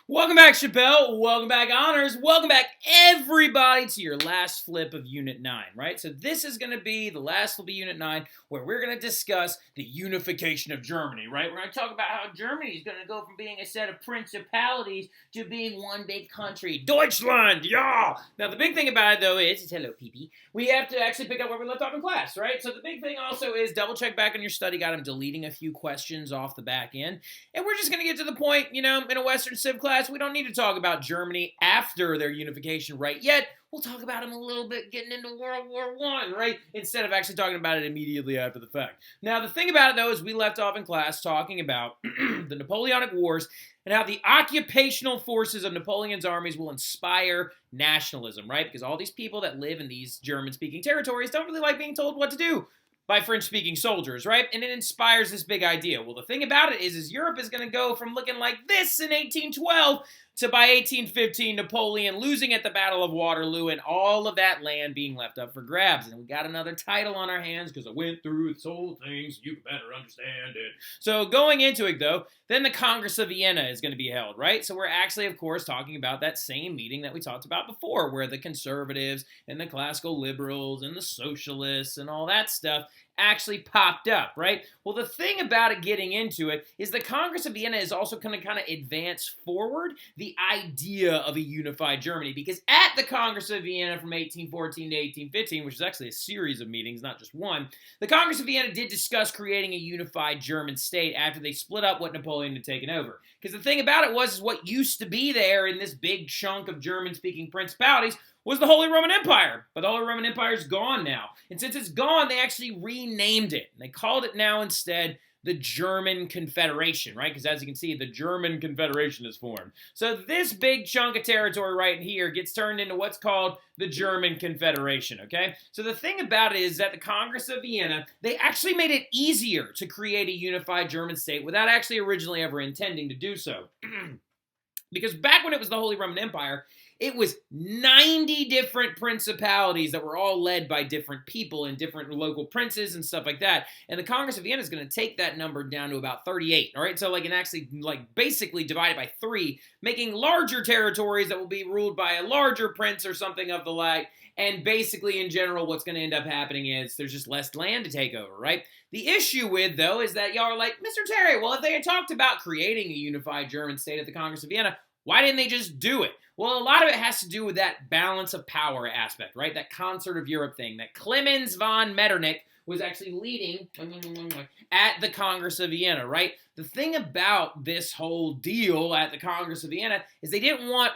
Welcome back, Chappelle. Welcome back, Honors. Welcome back, everybody, to your last flip of Unit 9, right? So this is going to be the last flip of Unit 9, where we're going to discuss the unification of Germany, right? We're going to talk about how Germany is going to go from being a set of principalities to being one big country. Deutschland, yeah! Now, the big thing about it, though, is, hello, PP, we have to actually pick up where we left off in class, right? So the big thing also is double check back on your study guide. I'm deleting a few questions off the back end. And we're just going to get to the point, in a Western Civ class, we don't need to talk about Germany after their unification right yet. We'll talk about them a little bit getting into World War I, right? Instead of actually talking about it immediately after the fact. Now, the thing about it, though, is we left off in class talking about the Napoleonic Wars and how the occupational forces of Napoleon's armies will inspire nationalism, right? Because all these people that live in these German-speaking territories don't really like being told what to do by French-speaking soldiers, right? And it inspires this big idea. Well, the thing about it is Europe is going to go from looking like this in 1812 to by 1815, Napoleon losing at the Battle of Waterloo and all of that land being left up for grabs. And we got another title on our hands because I went through this whole thing so you can better understand it. So going into it, though, then the Congress of Vienna is going to be held, right? So we're actually, of course, talking about that same meeting that we talked about before, where the conservatives and the classical liberals and the socialists and all that stuff actually popped up, right? Well, the thing about it getting into it is the Congress of Vienna is also going to kind of advance forward the idea of a unified Germany, because at the Congress of Vienna from 1814 to 1815, which is actually a series of meetings, not just one, the Congress of Vienna did discuss creating a unified German state after they split up what Napoleon had taken over. Because the thing about it was what used to be there in this big chunk of German-speaking principalities was the Holy Roman Empire. But the Holy Roman Empire is gone now. And since it's gone, they actually renamed it. They called it now instead the German Confederation, right? Because as you can see, the German Confederation is formed. So this big chunk of territory right here gets turned into what's called the German Confederation, okay? So the thing about it is that the Congress of Vienna, they actually made it easier to create a unified German state without actually originally ever intending to do so. Because back when it was the Holy Roman Empire, it was 90 different principalities that were all led by different people and different local princes and stuff like that. And the Congress of Vienna is going to take that number down to about 38, all right? So and actually basically divide it by 3, making larger territories that will be ruled by a larger prince or something of the like. And basically, in general, what's going to end up happening is there's just less land to take over, right? The issue with, though, is that y'all are like, Mr. Terry, well, if they had talked about creating a unified German state at the Congress of Vienna, why didn't they just do it? Well, a lot of it has to do with that balance of power aspect, right? That concert of Europe thing that Clemens von Metternich was actually leading at the Congress of Vienna, right? The thing about this whole deal at the Congress of Vienna is they didn't want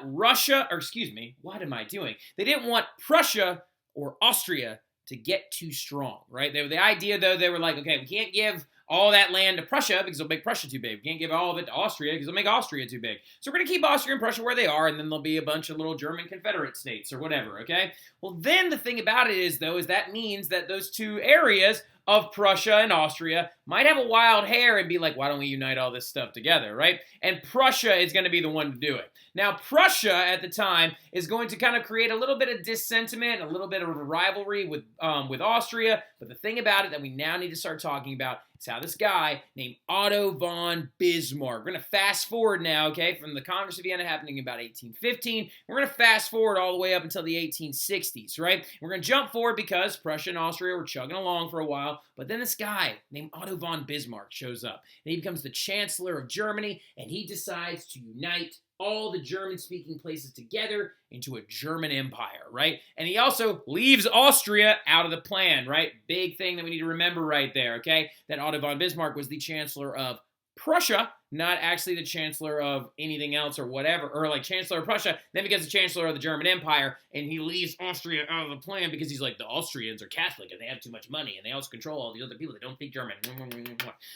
They didn't want Prussia or Austria to get too strong, right? The idea, though, they were like, okay, we can't give all that land to Prussia because it'll make Prussia too big. We can't give all of it to Austria because it'll make Austria too big. So we're going to keep Austria and Prussia where they are, and then there'll be a bunch of little German Confederate states or whatever, okay? Well, then the thing about it is, though, is that means that those two areas of Prussia and Austria might have a wild hair and be like, why don't we unite all this stuff together, right? And Prussia is going to be the one to do it. Now, Prussia at the time is going to kind of create a little bit of dissentiment, a little bit of a rivalry with Austria. But the thing about it that we now need to start talking about is how this guy named Otto von Bismarck. We're going to fast forward now, okay, from the Congress of Vienna happening in about 1815. We're going to fast forward all the way up until the 1860s, right? We're going to jump forward because Prussia and Austria were chugging along for a while. But then this guy named Otto von Bismarck shows up. And he becomes the Chancellor of Germany, and he decides to unite all the German-speaking places together into a German empire, right? And he also leaves Austria out of the plan, right? Big thing that we need to remember right there, okay? That Otto von Bismarck was the Chancellor of Prussia, not actually the Chancellor of anything else or whatever, or like Chancellor of Prussia, then becomes the Chancellor of the German Empire, and he leaves Austria out of the plan because he's like, the Austrians are Catholic, and they have too much money, and they also control all these other people that don't speak German.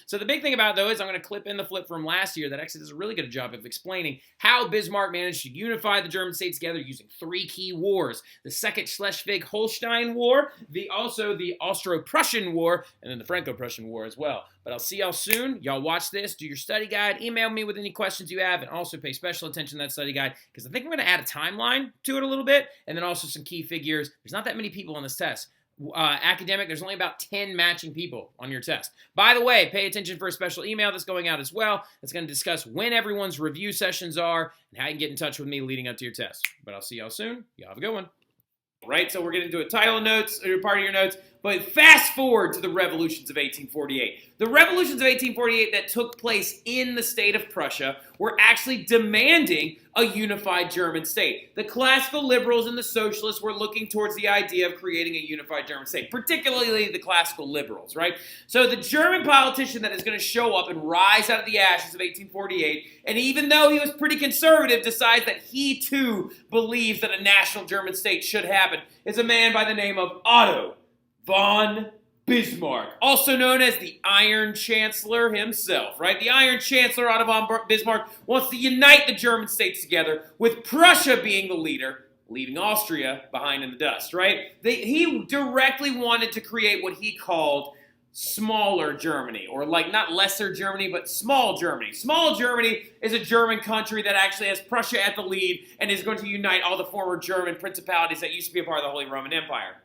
So the big thing about it, though, is I'm going to clip in the flip from last year that actually does a really good job of explaining how Bismarck managed to unify the German states together using 3 key wars. The Second Schleswig-Holstein War, also the Austro-Prussian War, and then the Franco-Prussian War as well. But I'll see y'all soon. Y'all watch this, do your study guide, email me with any questions you have, and also pay special attention to that study guide because I think I'm going to add a timeline to it a little bit, and then also some key figures. There's not that many people on this test. academic, there's only about 10 matching people on your test. By the way, pay attention for a special email that's going out as well. It's going to discuss when everyone's review sessions are and how you can get in touch with me leading up to your test. But I'll see y'all soon. Y'all have a good one. Right, so we're getting into a title of notes, or part of your notes, but fast forward to the revolutions of 1848. The revolutions of 1848 that took place in the state of Prussia were actually demanding a unified German state. The classical liberals and the socialists were looking towards the idea of creating a unified German state, particularly the classical liberals, right? So the German politician that is going to show up and rise out of the ashes of 1848, and even though he was pretty conservative, decides that he too believes that a national German state should happen, is a man by the name of Otto von Bismarck, also known as the Iron Chancellor himself, right? The Iron Chancellor Otto von Bismarck wants to unite the German states together, with Prussia being the leader, leaving Austria behind in the dust, right? He directly wanted to create what he called smaller Germany, or like not lesser Germany, but small Germany. Small Germany is a German country that actually has Prussia at the lead and is going to unite all the former German principalities that used to be a part of the Holy Roman Empire.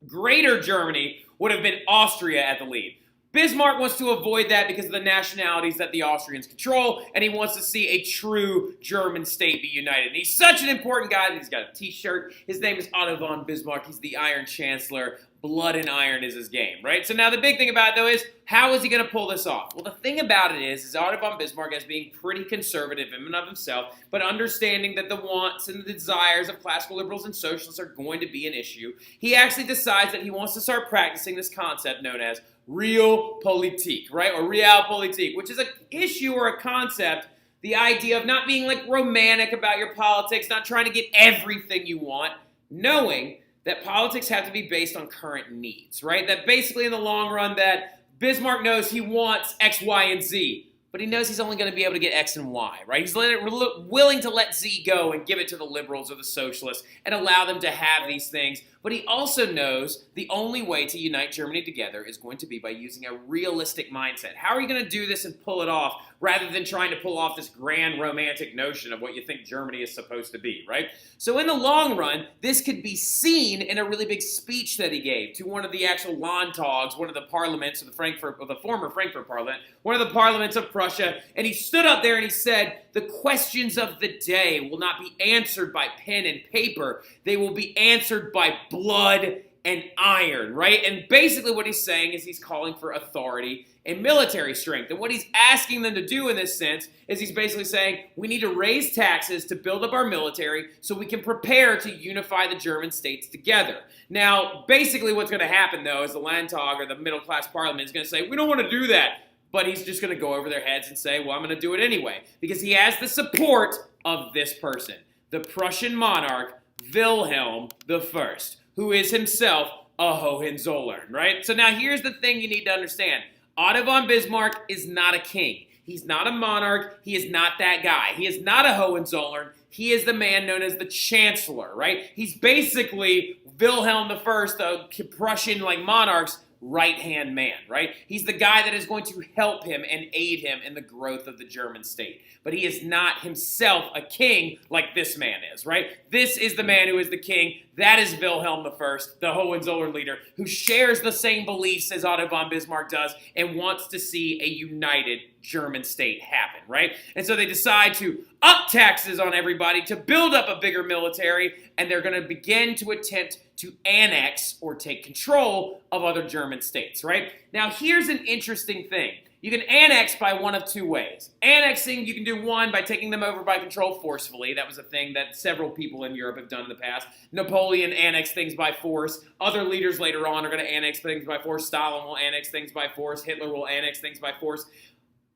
Greater Germany would have been Austria at the lead. Bismarck wants to avoid that because of the nationalities that the Austrians control, and he wants to see a true German state be united. And he's such an important guy that he's got a t-shirt. His name is Otto von Bismarck. He's the Iron Chancellor. Blood and iron is his game, right? So now the big thing about it, though, is how is he going to pull this off? Well, the thing about it is Otto von Bismarck, as being pretty conservative in and of himself, but understanding that the wants and the desires of classical liberals and socialists are going to be an issue, he actually decides that he wants to start practicing this concept known as realpolitik, right? Or realpolitik, which is an issue or a concept, the idea of not being like romantic about your politics, not trying to get everything you want, knowing that politics have to be based on current needs, right? That basically in the long run that Bismarck knows he wants X, Y, and Z, but he knows he's only going to be able to get X and Y, right? He's willing to let Z go and give it to the liberals or the socialists and allow them to have these things. But he also knows the only way to unite Germany together is going to be by using a realistic mindset. How are you going to do this and pull it off rather than trying to pull off this grand romantic notion of what you think Germany is supposed to be, right? So in the long run, this could be seen in a really big speech that he gave to one of the actual Landtags, one of the parliaments of the former Frankfurt Parliament, one of the parliaments of Prussia, and he stood up there and he said, the questions of the day will not be answered by pen and paper. They will be answered by blood and iron, right? And basically what he's saying is he's calling for authority and military strength. And what he's asking them to do in this sense is he's basically saying we need to raise taxes to build up our military so we can prepare to unify the German states together. Now, basically what's going to happen, though, is the Landtag or the middle-class parliament is going to say, we don't want to do that. But he's just going to go over their heads and say, well, I'm going to do it anyway. Because he has the support of this person, the Prussian monarch, Wilhelm I, who is himself a Hohenzollern, right? So now here's the thing you need to understand. Otto von Bismarck is not a king. He's not a monarch. He is not that guy. He is not a Hohenzollern. He is the man known as the Chancellor, right? He's basically Wilhelm I, the Prussian monarch's right-hand man, right? He's the guy that is going to help him and aid him in the growth of the German state. But he is not himself a king like this man is, right? This is the man who is the king. That is Wilhelm I, the Hohenzollern leader, who shares the same beliefs as Otto von Bismarck does and wants to see a united German state happen, right? And so they decide to up taxes on everybody to build up a bigger military, and they're going to begin to attempt to annex or take control of other German states, right? Now, here's an interesting thing. You can annex by one of two ways. Annexing, you can do one by taking them over by control forcefully. That was a thing that several people in Europe have done in the past. Napoleon annexed things by force. Other leaders later on are going to annex things by force. Stalin will annex things by force. Hitler will annex things by force.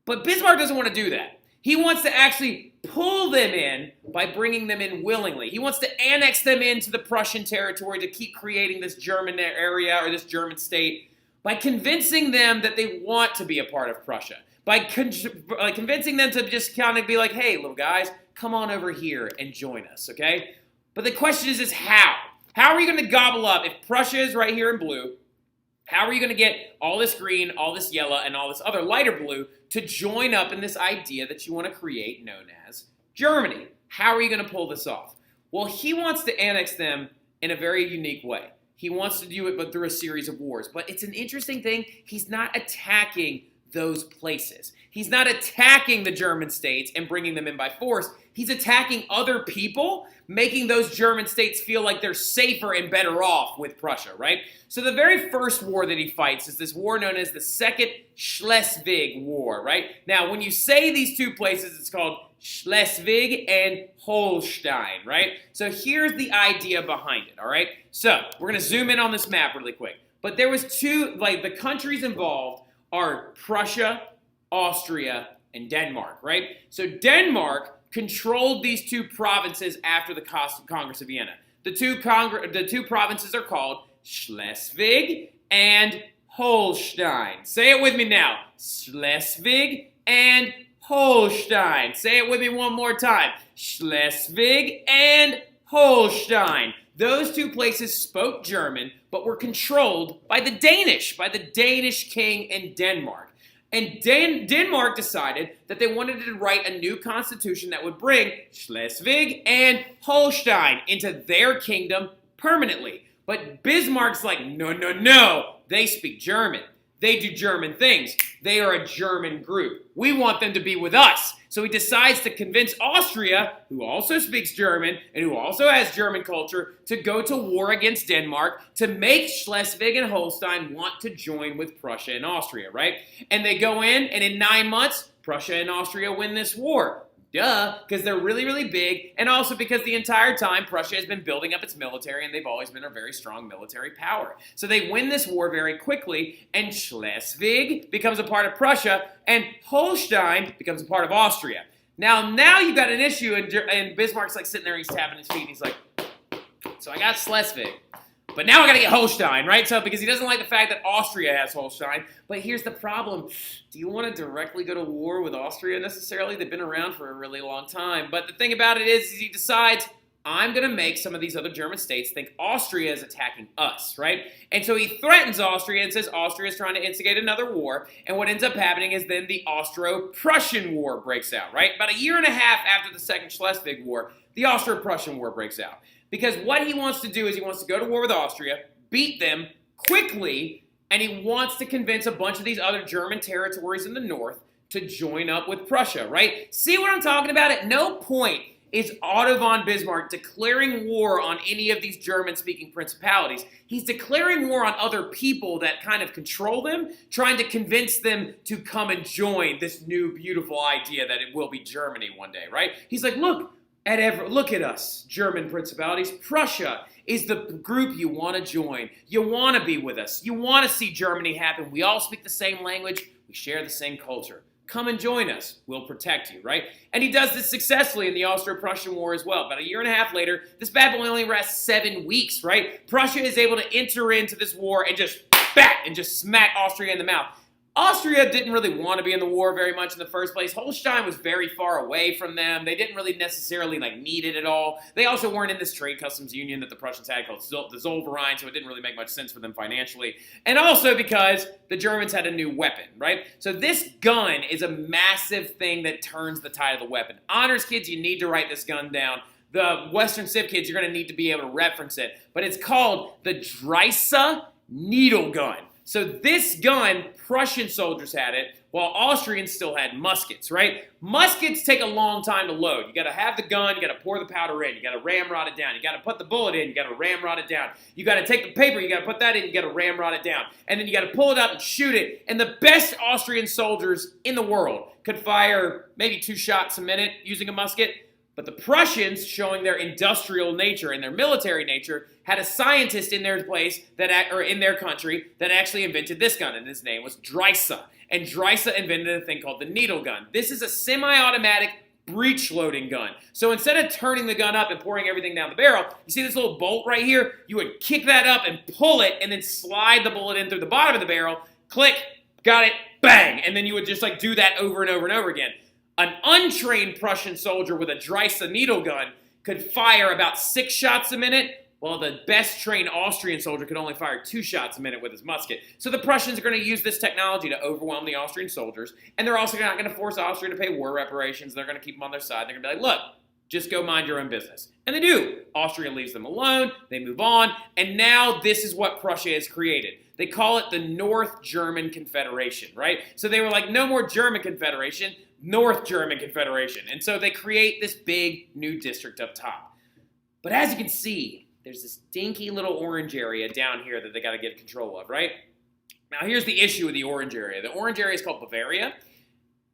But Bismarck doesn't want to do that. He wants to actually pull them in by bringing them in willingly. He wants to annex them into the Prussian territory to keep creating this German area or this German state by convincing them that they want to be a part of Prussia, by convincing them to just kind of be like, hey, little guys, come on over here and join us, okay? But the question is how? How are you going to gobble up, if Prussia is right here in blue, how are you going to get all this green, all this yellow, and all this other lighter blue to join up in this idea that you want to create known as Germany? How are you going to pull this off? Well, he wants to annex them in a very unique way. He wants to do it, but through a series of wars. But it's an interesting thing. He's not attacking those places. He's not attacking the German states and bringing them in by force. He's attacking other people, making those German states feel like they're safer and better off with Prussia, right? So the very first war that he fights is this war known as the Second Schleswig War, right? Now, when you say these two places, it's called Schleswig and Holstein, right? So here's the idea behind it, all right? So we're going to zoom in on this map really quick. But there was two, like the countries involved are Prussia, Austria, and Denmark, right? So Denmark controlled these two provinces after the Congress of Vienna. The two provinces are called Schleswig and Holstein. Say it with me now. Schleswig and Holstein. Say it with me one more time. Schleswig and Holstein. Those two places spoke German, but were controlled by the Danish king in Denmark. And Denmark decided that they wanted to write a new constitution that would bring Schleswig and Holstein into their kingdom permanently. But Bismarck's like, no, no, no. They speak German. They do German things. They are a German group. We want them to be with us. So he decides to convince Austria, who also speaks German and who also has German culture, to go to war against Denmark to make Schleswig and Holstein want to join with Prussia and Austria, right? And they go in, and in 9 months, Prussia and Austria win this war. Duh, because they're really, really big, and also because the entire time Prussia has been building up its military, and they've always been a very strong military power. So they win this war very quickly, and Schleswig becomes a part of Prussia, and Holstein becomes a part of Austria. Now you've got an issue, and Bismarck's like sitting there, he's tapping his feet, and he's like, so I got Schleswig. But now I gotta get Holstein, right? So, because he doesn't like the fact that Austria has Holstein. But here's the problem. Do you want to directly go to war with Austria necessarily? They've been around for a really long time. But the thing about it is he decides, I'm gonna make some of these other German states think Austria is attacking us, right? And so he threatens Austria and says Austria is trying to instigate another war. And what ends up happening is then the Austro-Prussian War breaks out, right? About a year and a half after the Second Schleswig War, the Austro-Prussian War breaks out. Because what he wants to do is he wants to go to war with Austria, beat them quickly, and he wants to convince a bunch of these other German territories in the north to join up with Prussia, right? See what I'm talking about? At no point is Otto von Bismarck declaring war on any of these German-speaking principalities. He's declaring war on other people that kind of control them, trying to convince them to come and join this new beautiful idea that it will be Germany one day, right? He's like, look at us, German principalities. Prussia is the group you want to join. You want to be with us. You want to see Germany happen. We all speak the same language. We share the same culture. Come and join us. We'll protect you, right? And he does this successfully in the Austro-Prussian War as well. About a year and a half later, this bad boy only lasts 7 weeks, right? Prussia is able to enter into this war and just smack Austria in the mouth. Austria didn't really want to be in the war very much in the first place. Holstein was very far away from them. They didn't really necessarily need it at all. They also weren't in this trade customs union that the Prussians had called the Zollverein, so it didn't really make much sense for them financially. And also because the Germans had a new weapon, right? So this gun is a massive thing that turns the tide of the weapon. Honors kids, you need to write this gun down. The Western Civ kids, you're going to need to be able to reference it. But it's called the Dreisse needle gun. So this gun, Prussian soldiers had it, while Austrians still had muskets, right? Muskets take a long time to load. You got to have the gun, you got to pour the powder in, you got to ramrod it down, you got to put the bullet in, you got to ramrod it down. You got to take the paper, you got to put that in, you got to ramrod it down. And then you got to pull it up and shoot it. And the best Austrian soldiers in the world could fire maybe 2 shots a minute using a musket. But the Prussians, showing their industrial nature and their military nature, had a scientist in their place in their country that actually invented this gun, and his name was Dreisse. And Dreisse invented a thing called the needle gun. This is a semi-automatic breech-loading gun. So instead of turning the gun up and pouring everything down the barrel, you see this little bolt right here? You would kick that up and pull it, and then slide the bullet in through the bottom of the barrel. Click, got it, bang! And then you would just do that over and over and over again. An untrained Prussian soldier with a Dreisse needle gun could fire about 6 shots a minute, while the best trained Austrian soldier could only fire 2 shots a minute with his musket. So the Prussians are going to use this technology to overwhelm the Austrian soldiers, and they're also not going to force Austria to pay war reparations. They're going to keep them on their side. They're going to be like, look, Just go mind your own business. And they do. Austria leaves them alone, they move on, and now this is what Prussia has created. They call it the North German Confederation, right? So they were like, no more German Confederation, North German Confederation. And so they create this big new district up top. But as you can see, there's this dinky little orange area down here that they got to get control of, right? Now here's the issue with the orange area. The orange area is called Bavaria.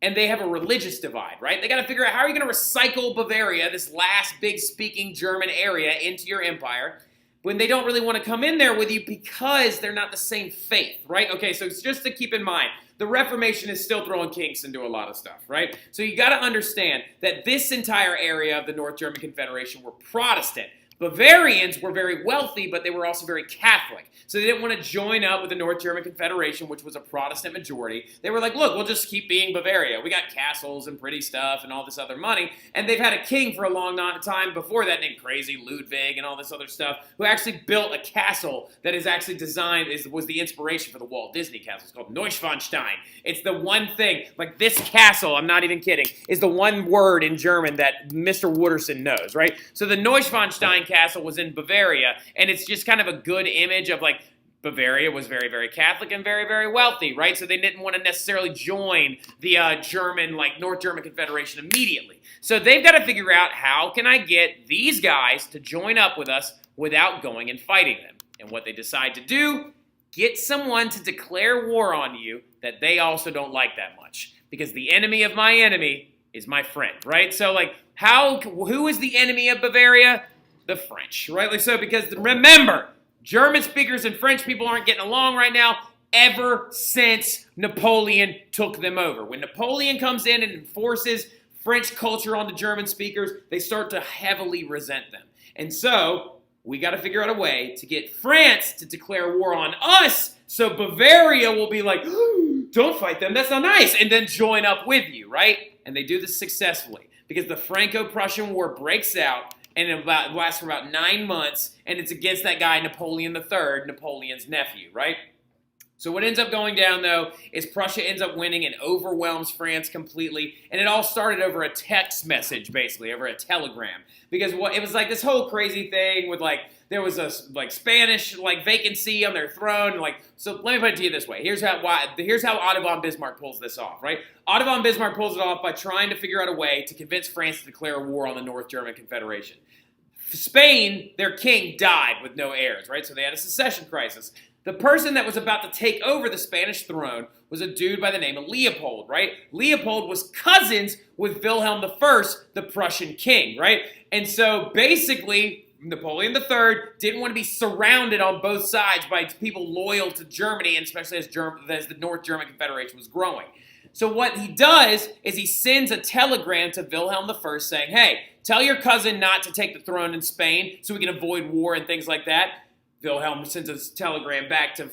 And they have a religious divide, right? They got to figure out how are you going to recycle Bavaria, this last big speaking German area, into your empire when they don't really want to come in there with you because they're not the same faith, right? Okay, so it's just to keep in mind, the Reformation is still throwing kinks into a lot of stuff, right? So you got to understand that this entire area of the North German Confederation were Protestant. Bavarians were very wealthy, but they were also very Catholic. So they didn't want to join up with the North German Confederation, which was a Protestant majority. They were like, look, we'll just keep being Bavaria. We got castles and pretty stuff and all this other money. And they've had a king for a long time before that named Crazy Ludwig and all this other stuff, who actually built a castle that is actually designed, was the inspiration for the Walt Disney castle. It's called Neuschwanstein. It's the one thing, like this castle, I'm not even kidding, is the one word in German that Mr. Wooderson knows, right? So the Neuschwanstein castle was in Bavaria, and it's just kind of a good image of like Bavaria was very, very Catholic and very, very wealthy, right? So they didn't want to necessarily join the German, like North German Confederation immediately. So they've got to figure out how can I get these guys to join up with us without going and fighting them. And what they decide to do, get someone to declare war on you that they also don't like that much. Because the enemy of my enemy is my friend, right? So like, who is the enemy of Bavaria? The French, right? Like so, because remember, German speakers and French people aren't getting along right now ever since Napoleon took them over. When Napoleon comes in and enforces French culture on the German speakers, they start to heavily resent them. And so we got to figure out a way to get France to declare war on us so Bavaria will be like, don't fight them, that's not nice, and then join up with you, right? And they do this successfully because the Franco-Prussian War breaks out and it lasts for about 9 months, and it's against that guy Napoleon III, Napoleon's nephew, right? So what ends up going down, though, is Prussia ends up winning and overwhelms France completely, and it all started over a text message, basically, over a telegram. Because it was like this whole crazy thing with, like, there was a, like, Spanish, like, vacancy on their throne, like, so let me put it to you this way. Here's how Otto von Bismarck pulls this off, right? Otto von Bismarck pulls it off by trying to figure out a way to convince France to declare a war on the North German Confederation. Spain, their king, died with no heirs, right? So they had a succession crisis. The person that was about to take over the Spanish throne was a dude by the name of Leopold, right? Leopold was cousins with Wilhelm I, the Prussian king, right? And so basically, Napoleon III didn't want to be surrounded on both sides by people loyal to Germany, and especially as the North German Confederation was growing. So what he does is he sends a telegram to Wilhelm I saying, hey, tell your cousin not to take the throne in Spain so we can avoid war and things like that. Wilhelm sends a telegram back to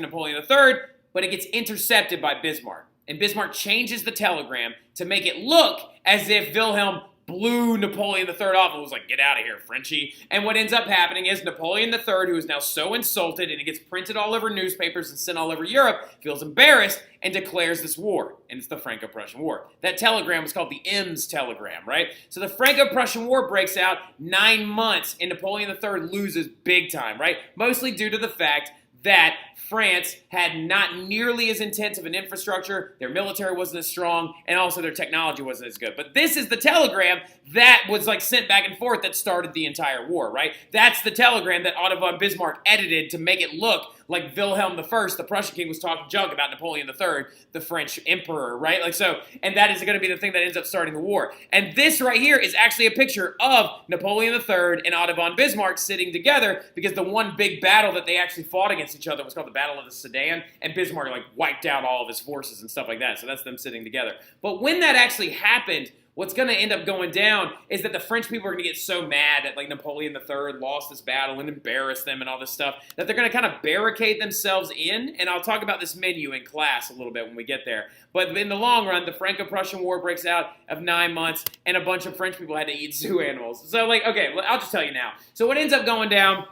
Napoleon III, but it gets intercepted by Bismarck. And Bismarck changes the telegram to make it look as if Wilhelm blew Napoleon III off and was like, get out of here, Frenchie. And what ends up happening is Napoleon III, who is now so insulted and it gets printed all over newspapers and sent all over Europe, feels embarrassed and declares this war. And it's the Franco-Prussian War. That telegram was called the Ems telegram, right? So the Franco-Prussian War breaks out 9 months and Napoleon III loses big time, right? Mostly due to the fact that France had not nearly as intense of an infrastructure, their military wasn't as strong, and also their technology wasn't as good. But this is the telegram that was like sent back and forth that started the entire war, right? That's the telegram that Otto von Bismarck edited to make it look like Wilhelm I, the Prussian king, was talking junk about Napoleon III, the French emperor, right? Like so, and that is going to be the thing that ends up starting the war. And this right here is actually a picture of Napoleon III and Otto von Bismarck sitting together because the one big battle that they actually fought against each other was called the Battle of the Sedan, and Bismarck like wiped out all of his forces and stuff like that. So that's them sitting together. But when that actually happened, what's going to end up going down is that the French people are going to get so mad that like Napoleon III lost this battle and embarrassed them and all this stuff that they're going to kind of barricade themselves in. And I'll talk about this menu in class a little bit when we get there. But in the long run, the Franco-Prussian War breaks out of 9 months and a bunch of French people had to eat zoo animals. So like, okay, I'll just tell you now. So what ends up going down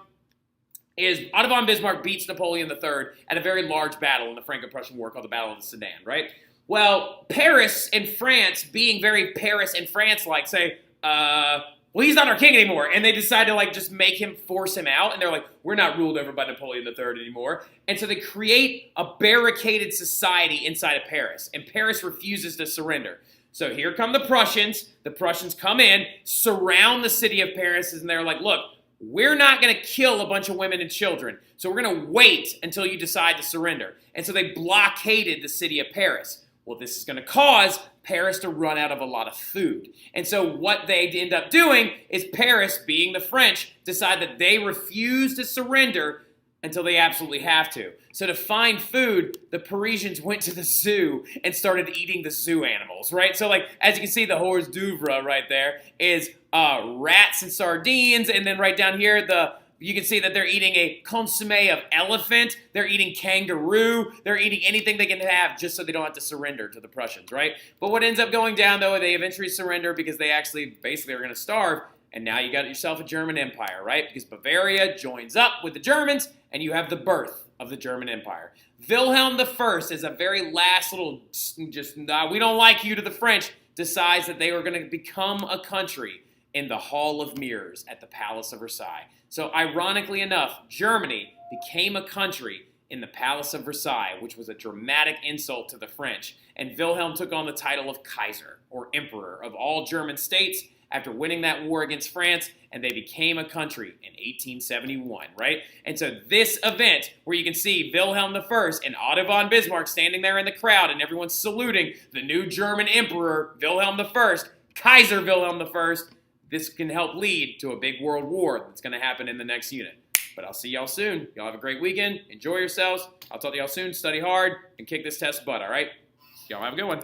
is Otto von Bismarck beats Napoleon III at a very large battle in the Franco-Prussian War called the Battle of the Sedan, right? Well, Paris and France, being very Paris and France-like, say, well, he's not our king anymore. And they decide to like just make him, force him out. And they're like, we're not ruled over by Napoleon III anymore. And so they create a barricaded society inside of Paris. And Paris refuses to surrender. So here come the Prussians. The Prussians come in, surround the city of Paris, and they're like, look, we're not going to kill a bunch of women and children. So we're going to wait until you decide to surrender. And so they blockaded the city of Paris. Well, this is going to cause Paris to run out of a lot of food. And so what they end up doing is Paris, being the French, decide that they refuse to surrender until they absolutely have to. So to find food, the Parisians went to the zoo and started eating the zoo animals, right? So like, as you can see, the hors d'oeuvre right there is rats and sardines. And then right down here, you can see that they're eating a consommé of elephant. They're eating kangaroo. They're eating anything they can have just so they don't have to surrender to the Prussians, right? But what ends up going down, though, they eventually surrender because they actually basically are going to starve. And now you got yourself a German Empire, right? Because Bavaria joins up with the Germans, and you have the birth of the German Empire. Wilhelm I, is a very last little, we don't like you to the French, decides that they were going to become a country in the Hall of Mirrors at the Palace of Versailles. So ironically enough, Germany became a country in the Palace of Versailles, which was a dramatic insult to the French. And Wilhelm took on the title of Kaiser, or Emperor, of all German states after winning that war against France, and they became a country in 1871, right? And so this event, where you can see Wilhelm I and Otto von Bismarck standing there in the crowd, and everyone's saluting the new German Emperor, Wilhelm I, Kaiser Wilhelm I, this can help lead to a big world war that's going to happen in the next unit. But I'll see y'all soon. Y'all have a great weekend. Enjoy yourselves. I'll talk to y'all soon. Study hard and kick this test butt, all right? Y'all have a good one.